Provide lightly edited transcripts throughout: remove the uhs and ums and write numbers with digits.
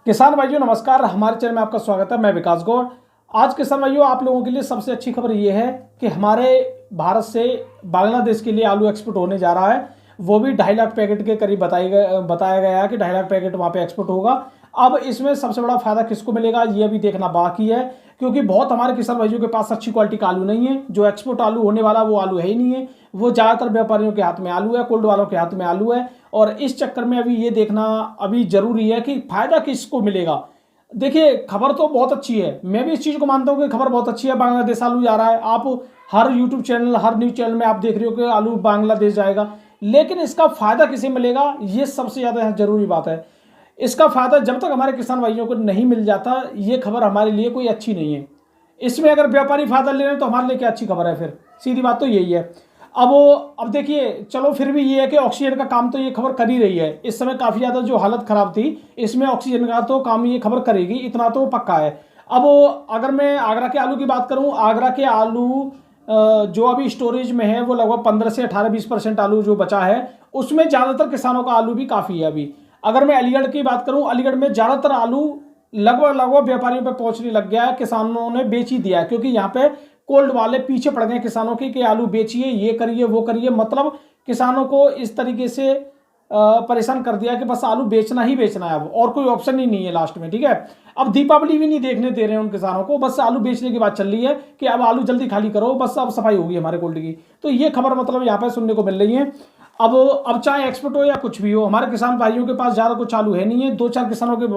किसान भाइयों नमस्कार। हमारे चैनल में आपका स्वागत है। मैं विकास गौड़। आज किसान भाइयों आप लोगों के लिए सबसे अच्छी खबर ये है कि हमारे भारत से बांग्लादेश के लिए आलू एक्सपोर्ट होने जा रहा है। वो भी 2.5 लाख पैकेट के करीब बताया गया है कि 2.5 लाख पैकेट वहाँ पे एक्सपोर्ट होगा। अब इसमें सबसे बड़ा फायदा किसको मिलेगा ये अभी देखना बाकी है, क्योंकि बहुत हमारे किसान भाइयों के पास अच्छी क्वालिटी का आलू नहीं है। जो एक्सपोर्ट आलू होने वाला वो आलू है ही नहीं है। वो ज़्यादातर व्यापारियों के हाथ में आलू है, कोल्ड वालों के हाथ में आलू है। और इस चक्कर में अभी ये देखना अभी जरूरी है कि फायदा किसको मिलेगा। देखिए खबर तो बहुत अच्छी है, मैं भी इस चीज़ को मानता हूँ कि खबर बहुत अच्छी है। बांग्लादेश आलू जा रहा है। आप हर यूट्यूब चैनल, हर न्यूज़ चैनल में आप देख रहे हो कि आलू बांग्लादेश जाएगा, लेकिन इसका फायदा किसे मिलेगा ये सबसे ज़्यादा जरूरी बात है। इसका फायदा जब तक हमारे किसान भाइयों को नहीं मिल जाता ये खबर हमारे लिए कोई अच्छी नहीं है। इसमें अगर व्यापारी फायदा ले रहे हैं तो हमारे लिए क्या अच्छी खबर है? फिर सीधी बात तो यही है। अब देखिए चलो फिर भी ये है कि ऑक्सीजन का काम तो ये खबर कर ही रही है। इस समय काफ़ी ज़्यादा जो हालत ख़राब थी, इसमें ऑक्सीजन का तो काम ये खबर करेगी, इतना तो पक्का है। अब अगर मैं आगरा के आलू की बात करूं, आगरा के आलू जो अभी स्टोरेज में है वो लगभग 15 से 18-20% आलू जो बचा है, उसमें ज़्यादातर किसानों का आलू भी काफ़ी है अभी। अगर मैं अलीगढ़ की बात करूं, अलीगढ़ में ज़्यादातर आलू लगभग व्यापारियों पे पहुंचने लग गया है। किसानों ने बेच ही दिया है, क्योंकि यहाँ पे कोल्ड वाले पीछे पड़ गए किसानों के कि आलू बेचिए, ये करिए, वो करिए। मतलब किसानों को इस तरीके से परेशान कर दिया कि बस आलू बेचना ही बेचना है, अब और कोई ऑप्शन ही नहीं है लास्ट में। ठीक है, अब दीपावली भी नहीं देखने दे रहे हैं उन किसानों को, बस आलू बेचने की बात चल रही है कि अब आलू जल्दी खाली करो, बस अब सफाई होगी हमारे कोल्ड की। तो ये खबर मतलब यहाँ पे सुनने को मिल रही है। अब चाहे एक्सपोर्ट हो या कुछ भी हो, हमारे किसान भाइयों के पास ज़्यादा कुछ आलू है नहीं है। 2-4 किसानों के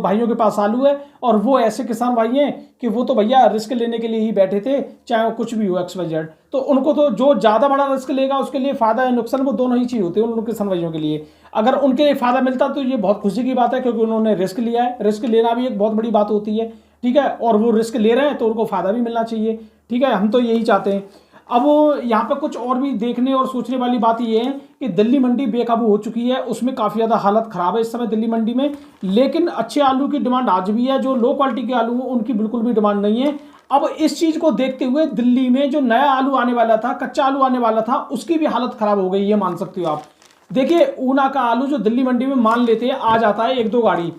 भाइयों के पास आलू है, और वो ऐसे किसान भाई हैं कि वो तो भैया रिस्क लेने के लिए ही बैठे थे, चाहे वो कुछ भी हो XYZ। तो उनको तो जो ज़्यादा बड़ा रिस्क लेगा उसके लिए फ़ायदा या नुकसान वो दोनों ही चीज़ होती है उन किसान भाइयों के लिए। अगर उनके लिए फ़ायदा मिलता तो ये बहुत खुशी की बात है, क्योंकि उन्होंने रिस्क लिया है। रिस्क लेना भी एक बहुत बड़ी बात होती है, ठीक है, और वो रिस्क ले रहे हैं तो उनको फ़ायदा भी मिलना चाहिए। ठीक है, हम तो यही चाहते हैं। अब यहाँ पे कुछ और भी देखने और सोचने वाली बात ये है कि दिल्ली मंडी बेकाबू हो चुकी है। उसमें काफ़ी ज़्यादा हालत ख़राब है इस समय दिल्ली मंडी में, लेकिन अच्छे आलू की डिमांड आज भी है। जो लो क्वालिटी के आलू हैं उनकी बिल्कुल भी डिमांड नहीं है। अब इस चीज़ को देखते हुए दिल्ली में जो नया आलू आने वाला था, कच्चा आलू आने वाला था, उसकी भी हालत ख़राब हो गई, ये मान सकते हो आप। देखिए ऊना का आलू जो दिल्ली मंडी में मान लेते हैं आ जाता है 1-2 गाड़ी,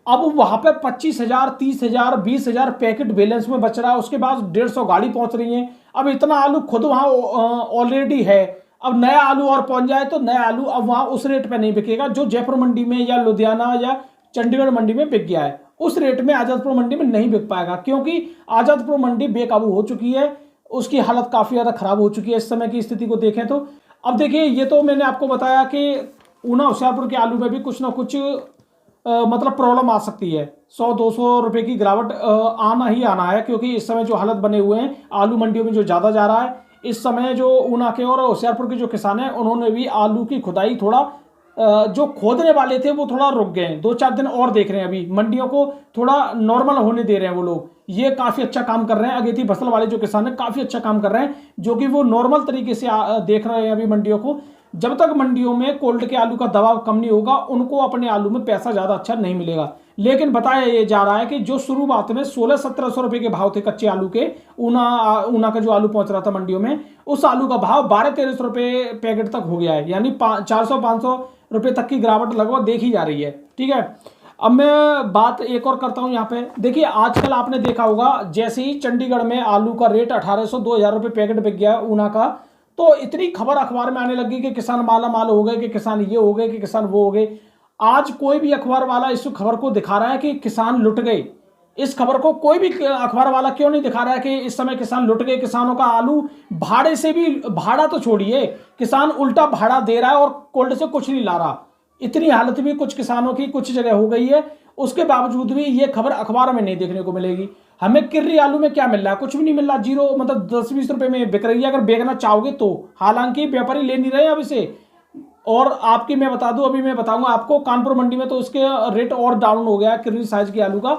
अब वहां पे 25,000, 30,000, 20,000 पैकेट बैलेंस में बच रहा है। उसके बाद 150 गाड़ी पहुंच रही है। अब इतना आलू खुद वहां ऑलरेडी है, अब नया आलू और पहुंच जाए तो नया आलू अब वहां उस रेट पे नहीं बिकेगा जो जयपुर मंडी में या लुधियाना या चंडीगढ़ मंडी में बिक गया है। उस रेट में आजादपुर मंडी में नहीं बिक पाएगा, क्योंकि आजादपुर मंडी बेकाबू हो चुकी है। उसकी हालत काफी ज्यादा खराब हो चुकी है इस समय की स्थिति को देखें तो। अब देखिए ये तो मैंने आपको बताया कि ऊना होशियारपुर के आलू में भी कुछ ना कुछ मतलब प्रॉब्लम आ सकती है। 100-200 रुपए की गिरावट आना ही आना है, क्योंकि इस समय जो हालत बने हुए हैं आलू मंडियों में जो ज़्यादा जा रहा है। इस समय जो ऊना के और होशियारपुर के जो किसान हैं उन्होंने भी आलू की खुदाई थोड़ा जो खोदने वाले थे वो थोड़ा रुक गए हैं। 2-4 दिन और देख रहे हैं, अभी मंडियों को थोड़ा नॉर्मल होने दे रहे हैं वो लोग। ये काफ़ी अच्छा काम कर रहे हैं। अगेती फसल वाले जो किसान हैं काफ़ी अच्छा काम कर रहे हैं, जो कि वो नॉर्मल तरीके से देख रहे हैं अभी मंडियों को। जब तक मंडियों में कोल्ड के आलू का दबाव कम नहीं होगा उनको अपने आलू में पैसा ज़्यादा अच्छा नहीं मिलेगा। लेकिन बताया ये जा रहा है कि जो शुरुआत में 1600-1700 रुपए के भाव थे कच्चे आलू के, ऊना का जो आलू पहुंच रहा था मंडियों में, उस आलू का भाव 1200-1300 रुपए पैकेट तक हो गया है। यानी 400-500 रुपए तक की गिरावट लगभग देखी जा रही है। ठीक है, अब मैं बात एक और करता हूं यहाँ पे। देखिए आजकल आपने देखा होगा, जैसे ही चंडीगढ़ में आलू का रेट 1800-2000 रुपए पैकेट बिक गया ऊना का, तो इतनी खबर अखबार में आने लगी कि किसान माला माल हो गए, कि किसान ये हो गए, कि किसान वो हो गए। आज कोई भी अखबार वाला इस खबर को दिखा रहा है कि किसान लुट गए। इस खबर को कोई भी अखबार वाला क्यों नहीं दिखा रहा है कि इस समय किसान लुट गए? किसानों का आलू भाड़े से भी, भाड़ा तो छोड़िए, किसान उल्टा भाड़ा दे रहा है और कोल्ड से कुछ नहीं ला रहा। इतनी हालत भी कुछ किसानों की कुछ जगह हो गई है। उसके बावजूद भी ये खबर अखबार में नहीं देखने को मिलेगी। हमें किर्री आलू में क्या मिल रहा है? कुछ भी नहीं मिल रहा, जीरो, मतलब 10-20 रुपए में बिक रही है अगर बेचना चाहोगे तो। हालांकि व्यापारी ले नहीं रहे अब इसे। और आपकी मैं बता दूं, अभी मैं बताऊंगा आपको, कानपुर मंडी में तो उसके रेट और डाउन हो गया किर्री साइज के आलू का।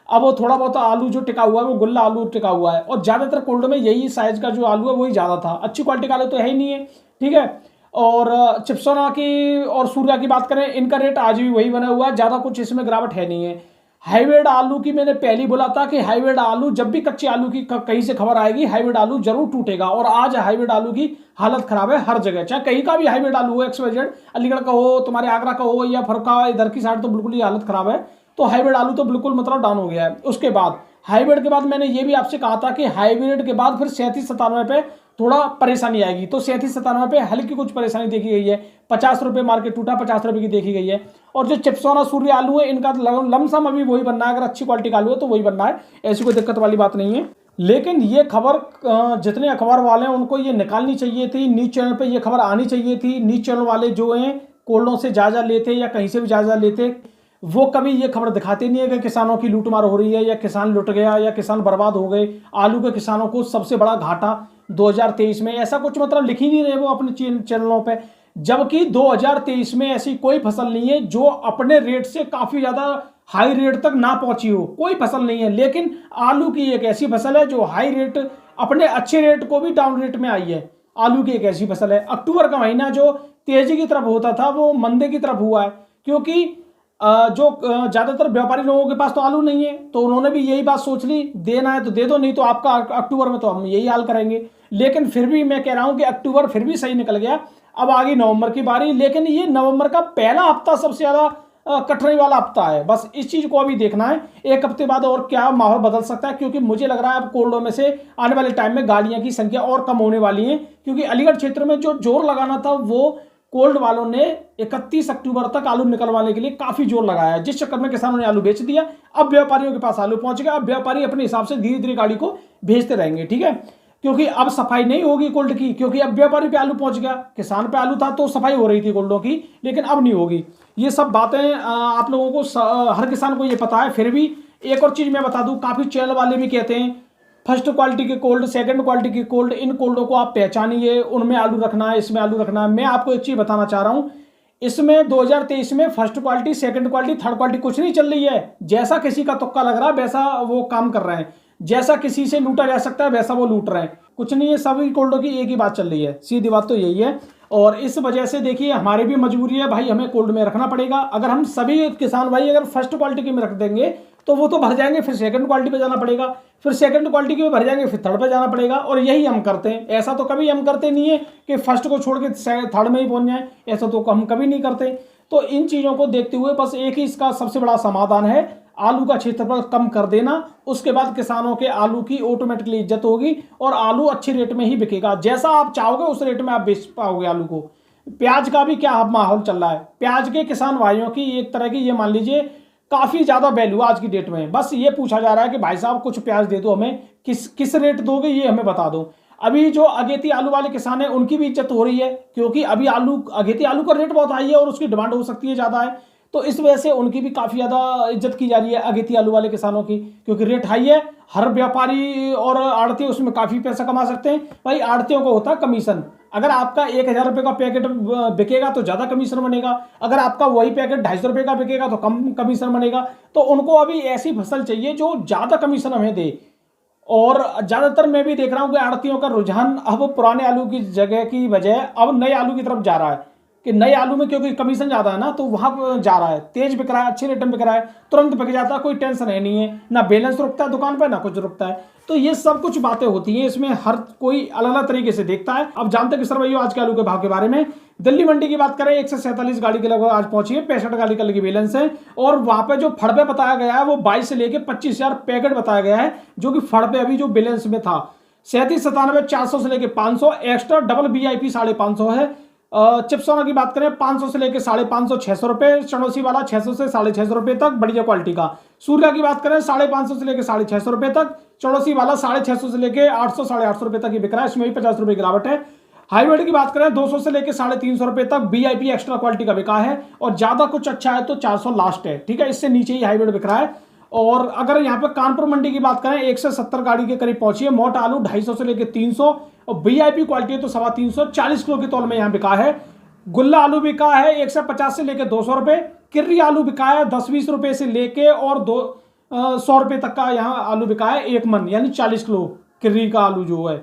अब वो थोड़ा बहुत आलू जो टिका हुआ है वो गुल्ला आलू टिका हुआ है, और ज्यादातर कोल्ड में यही साइज का जो आलू है वही ज्यादा था। अच्छी क्वालिटी का आलू तो है ही नहीं है। ठीक है, और चिप्सोना की और सूर्या की बात करें, इनका रेट आज भी वही बना हुआ है, ज्यादा कुछ इसमें गिरावट है नहीं है। हाइब्रिड आलू की मैंने पहले ही बोला था कि हाइब्रिड आलू, जब भी कच्चे आलू की कहीं से खबर आएगी हाइब्रिड आलू जरूर टूटेगा। और आज हाइब्रिड आलू की हालत खराब है हर जगह, चाहे कहीं का भी हाइब्रिड आलू हो, XYZ, अलीगढ़ का हो, तुम्हारे आगरा का हो या फरुखा, इधर की साइड तो बिल्कुल ही हालत खराब है। तो हाइब्रिड आलू तो बिल्कुल मतलब डाउन हो गया है। उसके बाद हाइब्रिड के बाद मैंने ये भी आपसे कहा था कि हाइब्रिड के बाद फिर 37-97 पे थोड़ा परेशानी आएगी। तो 37-97 पे हल्की कुछ परेशानी देखी गई है। 50 रुपये मार्केट टूटा, 50 रुपये की देखी गई है। और जो चिप्सोना सूर्य आलू है इनका लमसम अभी वही बनना है, अगर अच्छी क्वालिटी का आलू है तो वही बनना है, ऐसी कोई दिक्कत वाली बात नहीं है। लेकिन ये खबर जितने अखबार वाले हैं उनको ये निकालनी चाहिए थी, न्यूज चैनल पे ये खबर आनी चाहिए थी। न्यूज चैनल वाले जो हैं कोल्डों से जायजा लेते या कहीं से भी जायजा लेते, वो कभी ये खबर दिखाते नहीं है कि किसानों की लूटमार हो रही है या किसान लुट गया या किसान बर्बाद हो गए, आलू के किसानों को सबसे बड़ा घाटा 2023 में, ऐसा कुछ मतलब लिख ही नहीं रहे वो अपने चैनलों पे। जबकि 2023 में ऐसी कोई फसल नहीं है जो अपने रेट से काफी ज्यादा हाई रेट तक ना पहुंची हो, कोई फसल नहीं है। लेकिन आलू की एक ऐसी फसल है जो हाई रेट अपने अच्छे रेट को भी डाउन रेट में आई है। आलू की एक ऐसी फसल है। अक्टूबर का महीना जो तेजी की तरफ होता था वो मंदे की तरफ हुआ है, क्योंकि जो ज्यादातर व्यापारी लोगों के पास तो आलू नहीं है, तो उन्होंने भी यही बात सोच ली, देना है तो दे दो, नहीं तो आपका अक्टूबर में तो हम यही हाल करेंगे। लेकिन फिर भी मैं कह रहा हूं कि अक्टूबर फिर भी सही निकल गया। अब आ गई नवंबर की बारी, लेकिन ये नवंबर का पहला हफ्ता सबसे ज्यादा कठिनाई वाला हफ्ता है। बस इस चीज को अभी देखना है, एक हफ्ते बाद और क्या माहौल बदल सकता है, क्योंकि मुझे लग रहा है अब कोल्डो में से आने वाले टाइम में गाड़ियां की संख्या और कम होने वाली है। क्योंकि अलीगढ़ क्षेत्र में जो जोर लगाना था वो कोल्ड वालों ने 31 अक्टूबर तक आलू निकलवाने के लिए काफी जोर लगाया है, जिस चक्कर में किसानों ने आलू बेच दिया। अब व्यापारियों के पास आलू पहुंच गया। अब व्यापारी अपने हिसाब से धीरे धीरे गाड़ी को भेजते रहेंगे, ठीक है, क्योंकि अब सफाई नहीं होगी कोल्ड की, क्योंकि अब व्यापारी पे आलू पहुंच गया। किसान पे आलू था तो सफाई हो रही थी कोल्डों की, लेकिन अब नहीं होगी। ये सब बातें आप लोगों को हर किसान को ये पता है। फिर भी एक और चीज मैं बता दूं, काफी चैनल वाले भी कहते हैं फर्स्ट क्वालिटी के कोल्ड, सेकंड क्वालिटी के कोल्ड, इन कोल्डों को आप पहचानिए, उनमें आलू रखना है, इसमें आलू रखना है। मैं आपको एक चीज बताना चाह रहा हूं, इसमें 2023 में first quality, second quality, third quality कुछ नहीं चल रही है। जैसा किसी का तुक्का लग रहा है वैसा वो काम कर रहे हैं, जैसा किसी से लूटा जा सकता है वैसा वो लूट रहे हैं। कुछ नहीं है, सभी कोल्डों की एक ही बात चल रही है, सीधी बात तो यही है। और इस वजह से देखिए हमारी भी मजबूरी है भाई, हमें कोल्ड में रखना पड़ेगा। अगर हम सभी किसान भाई अगर फर्स्ट क्वालिटी के में रख देंगे तो वो तो भर जाएंगे, फिर सेकंड क्वालिटी पे जाना पड़ेगा, फिर सेकंड क्वालिटी के भर जाएंगे, फिर थर्ड पे जाना पड़ेगा। और यही हम करते हैं। ऐसा तो कभी हम करते नहीं है कि फर्स्ट को छोड़ के थर्ड में ही पहुंच जाए, ऐसा तो हम कभी नहीं करते। तो इन चीजों को देखते हुए बस एक ही इसका सबसे बड़ा समाधान है, आलू का क्षेत्रफल कम कर देना। उसके बाद किसानों के आलू की ऑटोमेटिकली इज्जत होगी और आलू अच्छे रेट में ही बिकेगा। जैसा आप चाहोगे उस रेट में आप बेच पाओगे आलू को। प्याज का भी क्या माहौल चल रहा है, प्याज के किसान भाइयों की एक तरह की ये मान लीजिए काफी ज्यादा वैल्यू आज की डेट में। बस ये पूछा जा रहा है कि भाई साहब कुछ प्याज दे दो हमें, किस रेट दोगे ये हमें बता दो। अभी जो अगेती आलू वाले किसान है उनकी भी इज्जत हो रही है, क्योंकि अभी अगेती आलू का रेट बहुत हाई है और उसकी डिमांड हो सकती है ज्यादा है, तो इस वजह से उनकी भी काफी ज्यादा इज्जत की जा रही है अगेती आलू वाले किसानों की, क्योंकि रेट हाई है। हर व्यापारी और आड़ती उसमें काफी पैसा कमा सकते हैं। भाई आड़तियों को होता है कमीशन, अगर आपका 1000 रुपये का पैकेट बिकेगा तो ज्यादा कमीशन बनेगा, अगर आपका वही पैकेट 250 रुपये का बिकेगा तो कम कमीशन बनेगा। तो उनको अभी ऐसी फसल चाहिए जो ज्यादा कमीशन हमें दे। और ज्यादातर मैं भी देख रहा हूं कि आड़तियों का रुझान अब पुराने आलू की जगह की बजाय अब नए आलू की तरफ जा रहा है, कि नए आलू में क्योंकि कमीशन ज्यादा है ना तो वहां जा रहा है, तेज बिक रहा है, अच्छे रेट में बिक रहा है, तुरंत बिक जाता है, कोई टेंशन है नहीं है, ना बैलेंस रुकता है दुकान पे ना कुछ रुकता है। तो ये सब कुछ बातें होती हैं, इसमें हर कोई अलग अलग तरीके से देखता है। अब जानते हैं कि सर भैया आज के आलू के भाव के बारे में। दिल्ली मंडी की बात करें 147 गाड़ी के लगभग आज पहुंची है, 65 गाड़ी का लगी बैलेंस है। और वहां पे जो फड़ पे बताया गया है वो 22 से लेके 25,000 पैकेट बताया गया है, जो कि फड़ पे अभी जो बैलेंस में था 3797 400 से लेके 500 एक्स्ट्रा डबल VIP 550 है। चिप्सोना की बात करें 500 से लेके 550 600 रुपए, चौड़ोसी वाला 600 से 650 रुपए तक बढ़िया क्वालिटी का। सूर्या की बात करें 550 से लेके 650 रुपए तक, चौड़ोसी वाला 650 से लेके 800 850 रुपए तक ही बिक रहा है, इसमें भी 50 रुपए गिरावट है। हाईब्रिड की बात करें 200 से लेके 350 रुपए तक VIP एक्स्ट्रा क्वालिटी का बिका है, और ज्यादा कुछ अच्छा है तो 400 लास्ट है, ठीक है, इससे नीचे ही हाईब्रिड बिक रहा है। और अगर यहाँ पे कानपुर मंडी की बात करें 170 गाड़ी के करीब पहुंची है। मोटा आलू 250 से लेके 300 और VIP क्वालिटी है तो 350, 40 किलो की तौल में यहाँ बिका है। गुल्ला आलू बिका है 150 से लेके 200 रुपए। किर्री आलू बिका है 10-20 रुपए से लेके और 100 रुपए तक का यहाँ आलू बिका है। 1 मन यानी 40 किलो किर्री का आलू जो है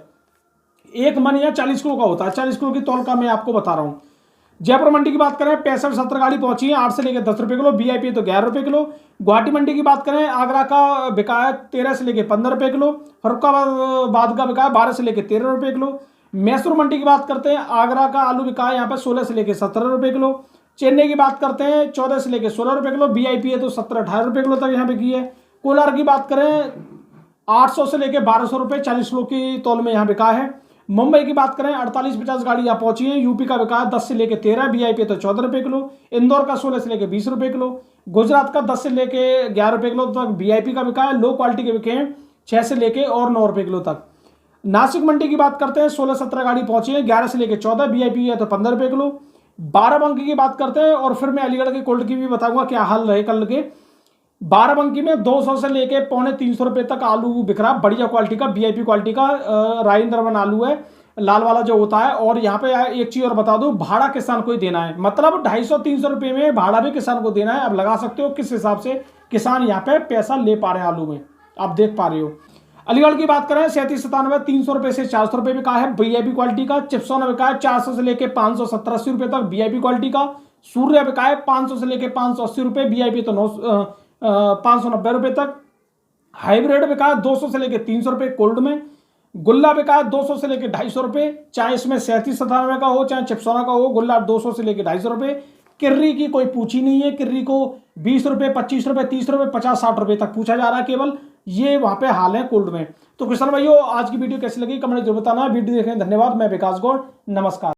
1 मन या 40 किलो का होता है, 40 किलो की तौल का मैं आपको बता रहा हूँ। जयपुर मंडी की बात करें 65-70 गाड़ी पहुंची है, 8 से लेकर 10 रुपए किलो, VIP तो 11 रुपए किलो। गुवाहाटी मंडी की बात करें आगरा का बिका है 13 से लेकर 15 रुपए किलो, फरुखाबाद का बिका है 12 से लेकर 13 रुपए किलो। मैसूर मंडी की बात करते हैं आगरा का आलू बिका है यहाँ पर 16 से लेकर 17 रुपए किलो। चेन्नई की बात करते हैं 14 से लेकर 16 रुपए किलो, वीआईपी है तो 17-18 रुपए किलो तक यहाँ पे की है। कोलार की बात करें 800 से लेकर 1200 रुपए 40 किलो की तौल में यहाँ बिका है। मुंबई की बात करें 48-50 गाड़ी यहाँ पहुंची है। यूपी का बिका है 10 से लेकर 13, वीआईपी तो 14 रुपए किलो। इंदौर का 16 से लेकर 20 रुपए किलो। गुजरात का 10 से लेकर 11 रुपए किलो तक वीआईपी का बिका है। लो क्वालिटी के बिके हैं 6 से लेकर और 9 रुपए किलो तक। नासिक मंडी की बात करते हैं 16-17 गाड़ी पहुंची है, 11 से लेकर 14, वीआईपी है तो 15 रुपए किलो। बाराबंकी की बात करते हैं और फिर मैं अलीगढ़ के कोल्ड की भी बताऊंगा क्या हाल रहे कल के। बाराबंकी में 200 से लेके 250 रुपए तक आलू बिक रहा, बढ़िया क्वालिटी का, वीआईपी क्वालिटी का राजेंद्रवन आलू है, लाल वाला जो होता है। और यहाँ पे एक चीज और बता दूं, भाड़ा किसान को ही देना है, मतलब 250-300 रुपए में भाड़ा भी किसान को देना है। अब लगा सकते हो किस हिसाब से किसान यहाँ पे पैसा ले पा रहे हैं आलू में, आप देख पा रहे हो। अलीगढ़ की बात करें 37-97 300 रुपए से 400 रुपए बिका है, वीआईपी क्वालिटी का। चिप्सोना बिका है 400 से लेके 570-80 रुपए तक, वीआईपी क्वालिटी का। सूर्य बिका है 500 से लेके 580 रुपए, वीआईपी तो 590 रुपए तक। हाइब्रिड बिका है 200 से लेके 300 रुपए कोल्ड में। गुल्ला बिका है 200 से लेके 250 रुपए, चाहे इसमें 37-97 का हो चाहे चिप्सोना का हो, गुल्ला 200 से लेके 250 रुपए। किर्री की कोई पूछी नहीं है, किर्री को 20 रुपए 25 रुपए 30 रुपए 50-60 रुपए तक पूछा जा रहा है केवल, ये वहां पे हाल है कोल्ड में। तो किसान भाइयों आज की वीडियो कैसी लगी कमेंट जरूर बताना। वीडियो देखने धन्यवाद। मैं विकास गौड़, नमस्कार।